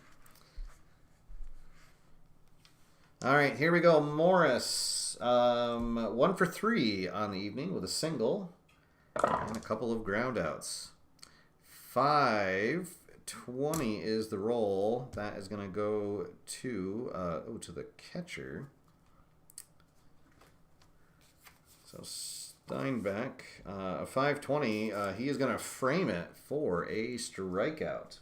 All right, here we go. Morris, 1 for 3 on the evening with a single and a couple of ground outs. 5-20 is the roll. That is going to go to the catcher. So Steinbeck, a 5-20, he is going to frame it for a strikeout.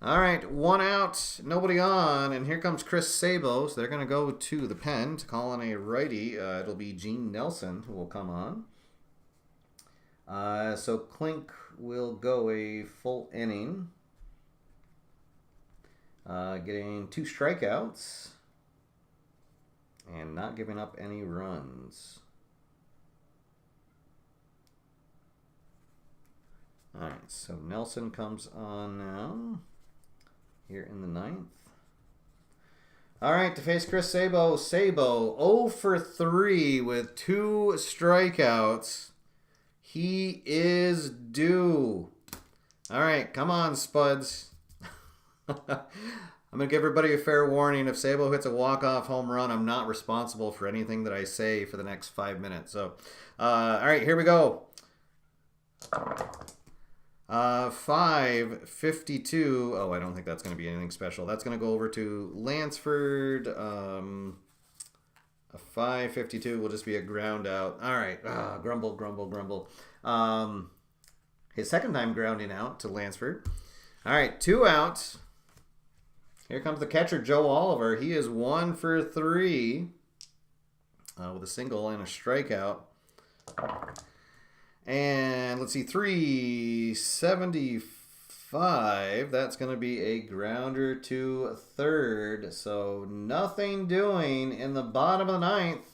All right, 1 out, nobody on, and here comes Chris Sabo. So they're going to go to the pen to call on a righty. It'll be Gene Nelson who will come on. So Klink will go a full inning, getting 2 strikeouts. And not giving up any runs. All right, so Nelson comes on now. Here in the 9th. All right, to face Chris Sabo. Sabo 0 for 3 with 2 strikeouts. He is due. All right, come on, Spuds. I'm going to give everybody a fair warning. If Sabo hits a walk-off home run, I'm not responsible for anything that I say for the next 5 minutes. So, all right, here we go. 5-52. Oh, I don't think that's going to be anything special. That's going to go over to Lansford. A 5-52 will just be a ground out. All right. Grumble, grumble, grumble. His second time grounding out to Lansford. All right, 2 outs. Here comes the catcher, Joe Oliver. He is 1 for 3 with a single and a strikeout. And let's see, 375. That's going to be a grounder to third. So nothing doing in the bottom of the 9th.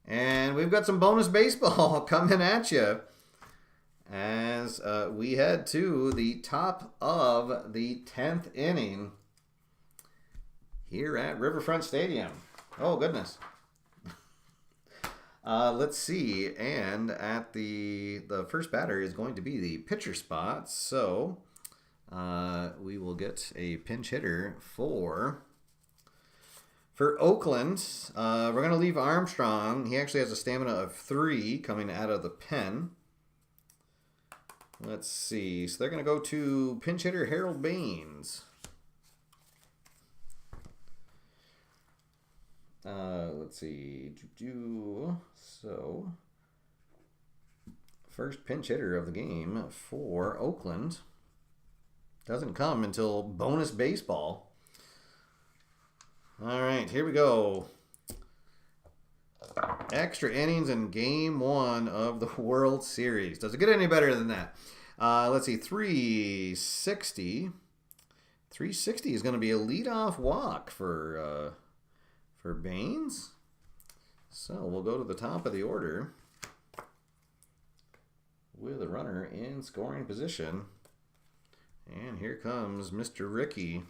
And we've got some bonus baseball coming at you as we head to the top of the 10th inning here at Riverfront Stadium. Oh, goodness. Let's see. And at the first batter is going to be the pitcher spot. So we will get a pinch hitter for Oakland. We're going to leave Armstrong. He actually has a stamina of 3 coming out of the pen. Let's see. So they're going to go to pinch hitter Harold Baines. Let's see. So, first pinch hitter of the game for Oakland doesn't come until bonus baseball. All right, here we go. Extra innings in Game 1 of the World Series. Does it get any better than that? Let's see. 360. 360 is going to be a leadoff walk for Baines. So we'll go to the top of the order with a runner in scoring position. And here comes Mr. Ricky.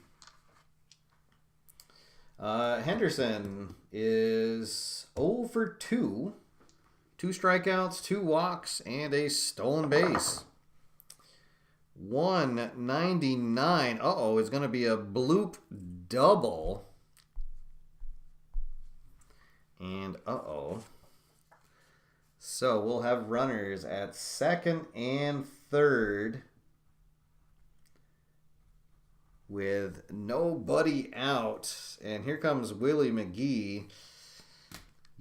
Henderson is 0 for 2. 2 strikeouts, 2 walks, and a stolen base. 199. Uh-oh, it's going to be a bloop double. And uh-oh. So we'll have runners at second and third with nobody out. And here comes Willie McGee.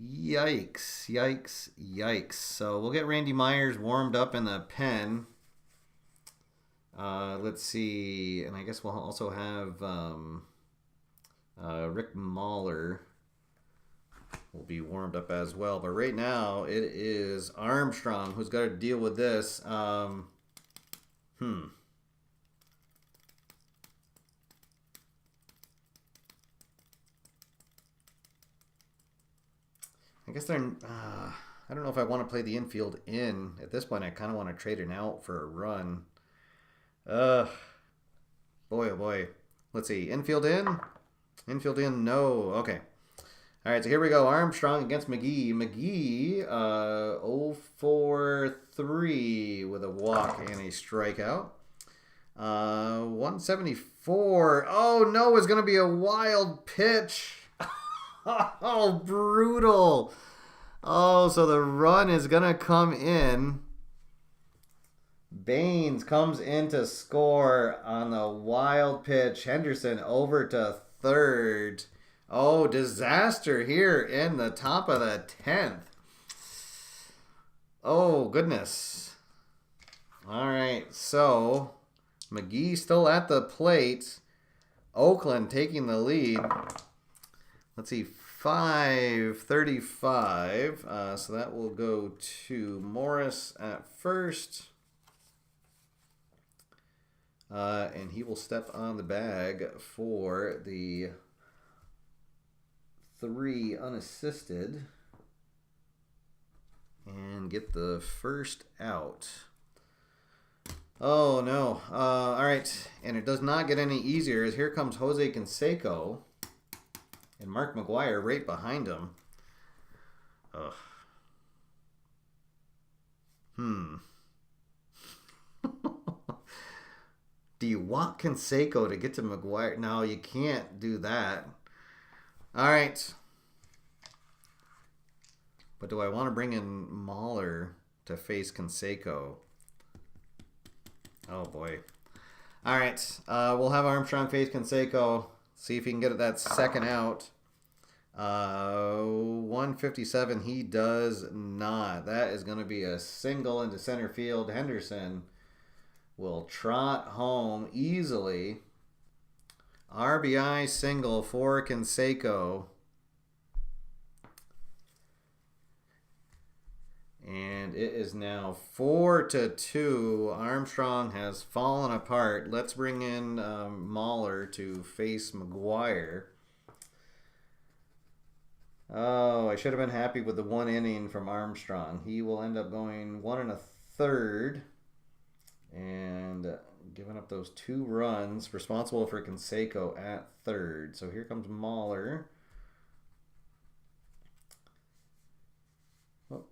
Yikes, yikes, yikes. So we'll get Randy Myers warmed up in the pen. Let's see. And I guess we'll also have Rick Mahler will be warmed up as well. But right now it is Armstrong who's got to deal with this. I guess they're... I don't know if I want to play the infield in. At this point, I kind of want to trade it out for a run. Boy, oh boy. Let's see. Infield in? Infield in? No. Okay. All right, so here we go. Armstrong against McGee. McGee, 0 for 3 with a walk and a strikeout. 174. Oh, no, it's going to be a wild pitch. Oh, brutal. Oh, so the run is going to come in. Baines comes in to score on the wild pitch. Henderson over to third. Oh, disaster here in the top of the 10th. Oh, goodness. All right, so McGee still at the plate. Oakland taking the lead. Let's see, 5:35. So that will go to Morris at first. And he will step on the bag for the 3 unassisted and get the first out. Oh, no. All right. And it does not get any easier as here comes Jose Canseco. And Mark McGwire right behind him. Ugh. Do you want Canseco to get to McGwire? No, you can't do that. All right. But do I want to bring in Mahler to face Canseco? Oh, boy. All right. We'll have Armstrong face Canseco. See if he can get that second out. 157, he does not. That is going to be a single into center field. Henderson will trot home easily. RBI single for Canseco. And it is now 4-2. Armstrong has fallen apart. Let's bring in Mahler to face McGwire. Oh, I should have been happy with the 1 inning from Armstrong. He will end up going 1 1/3 and giving up those 2 runs, responsible for Canseco at third. So here comes Mahler. Oh.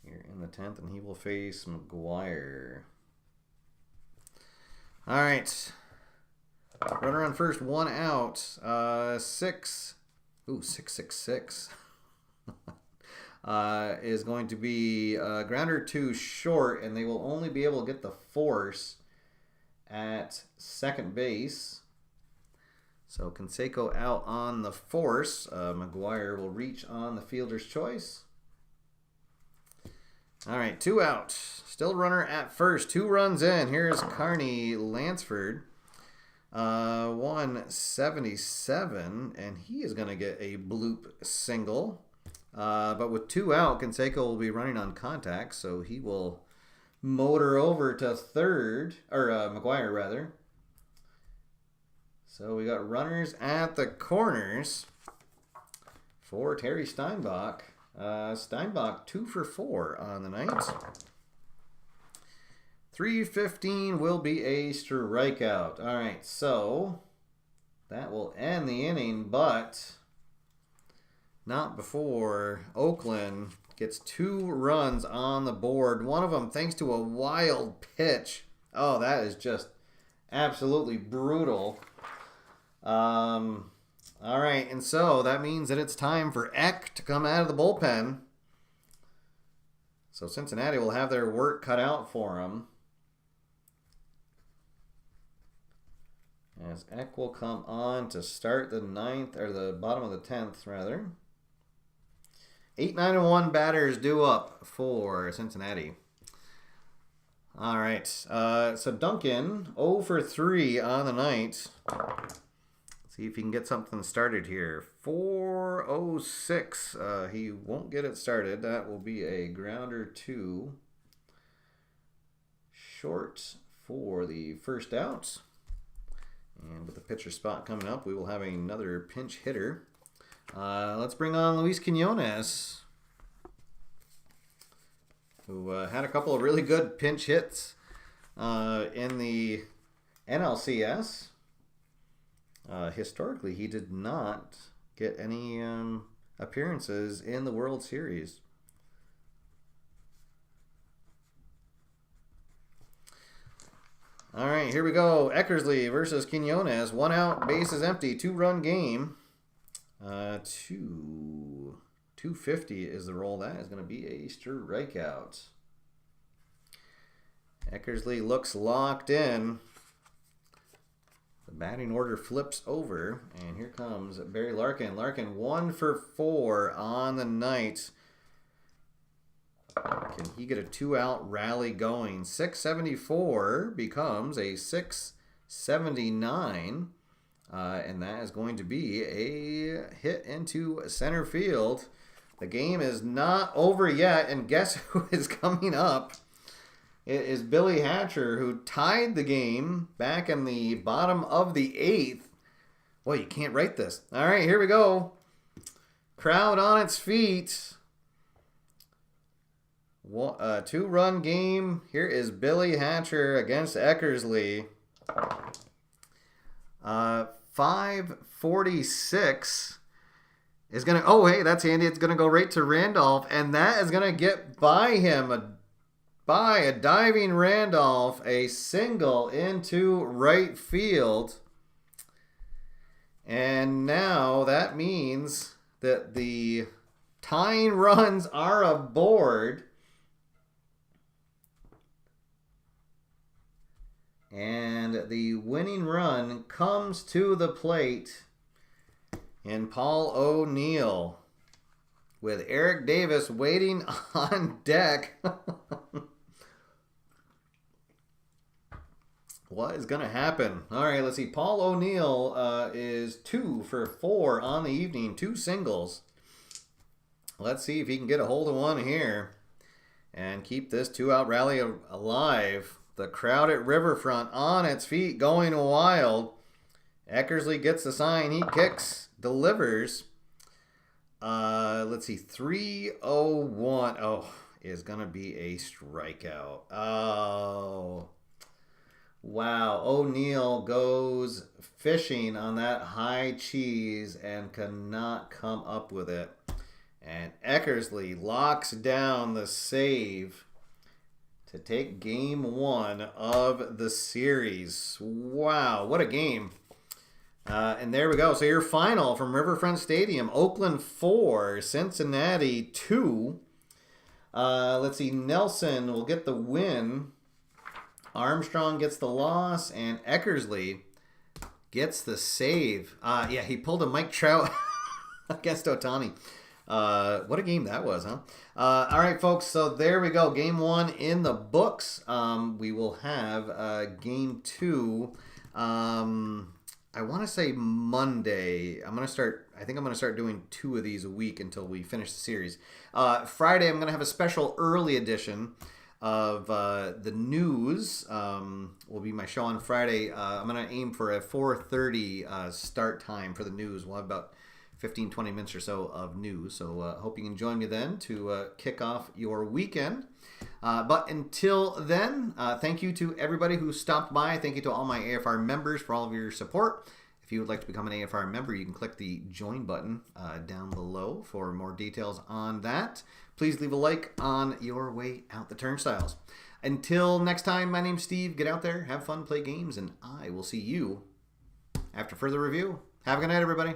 Here in the 10th, and he will face McGwire. All right. Runner on first, 1 out. 6. Ooh, 666. Is going to be grounder 2 short, and they will only be able to get the force at second base. So Canseco out on the force. McGwire will reach on the fielder's choice. All right, 2 out. Still runner at first. 2 runs in. Here's Carney Lansford. 177, and he is going to get a bloop single. But with 2 out, Canseco will be running on contact, so he will motor over to third, or McGwire rather. So we got runners at the corners for Terry Steinbach. Steinbach 2 for 4 on the night. 315 will be a strikeout. All right, so that will end the inning, but not before Oakland gets 2 runs on the board. One of them thanks to a wild pitch. Oh, that is just absolutely brutal. All right, and so that means that it's time for Eck to come out of the bullpen. So Cincinnati will have their work cut out for them. As Eck will come on to start the 9th, or the bottom of the 10th, rather. 8, 9, and 1 batters due up for Cincinnati. All right. So Duncan, 0 for 3 on the night. Let's see if he can get something started here. 406. He won't get it started. That will be a grounder 2. Short for the first out. And with the pitcher spot coming up, we will have another pinch hitter. Let's bring on Luis Quinones, who had a couple of really good pinch hits in the NLCS. Historically, he did not get any appearances in the World Series. All right, here we go. Eckersley versus Quinones. 1 out, bases empty, 2-run game. 250 is the roll. That is going to be a strikeout. Eckersley looks locked in. The batting order flips over, and here comes Barry Larkin. Larkin 1 for 4 on the night. Can he get a 2-out rally going? 674 becomes a 679. And that is going to be a hit into center field. The game is not over yet, and guess who is coming up? It is Billy Hatcher, who tied the game back in the bottom of the 8th. Well, you can't write this. All right, here we go. Crowd on its feet. 2-run game. Here is Billy Hatcher against Eckersley. 546 is going to... Oh, hey, that's handy. It's going to go right to Randolph, and that is going to get by him, by a diving Randolph, a single into right field. And now that means that the tying runs are aboard. And the winning run comes to the plate in Paul O'Neill, with Eric Davis waiting on deck. What is going to happen? All right, let's see. Paul O'Neill is 2 for 4 on the evening, 2 singles. Let's see if he can get a hold of one here and keep this 2-out rally alive. The crowd at Riverfront on its feet, going wild. Eckersley gets the sign. He kicks, delivers. Let's see. 301. Oh, is going to be a strikeout. Oh. Wow. O'Neill goes fishing on that high cheese and cannot come up with it. And Eckersley locks down the save to take game 1 of the series. Wow, what a game. And there we go. So your final from Riverfront Stadium. Oakland 4, Cincinnati 2. Let's see. Nelson will get the win. Armstrong gets the loss. And Eckersley gets the save. Yeah, he pulled a Mike Trout against Ohtani. What a game that was, huh? All right, folks, so there we go. Game 1 in the books. We will have game 2. I want to say Monday. I think I'm going to start doing 2 of these a week until we finish the series. Friday, I'm going to have a special early edition of the news. Will be my show on Friday. I'm going to aim for a 4:30 start time for the news. We'll have about 15, 20 minutes or so of news. So hope you can join me then to kick off your weekend. But until then, thank you to everybody who stopped by. Thank you to all my AFR members for all of your support. If you would like to become an AFR member, you can click the join button down below for more details on that. Please leave a like on your way out the turnstiles. Until next time, my name's Steve. Get out there, have fun, play games, and I will see you after further review. Have a good night, everybody.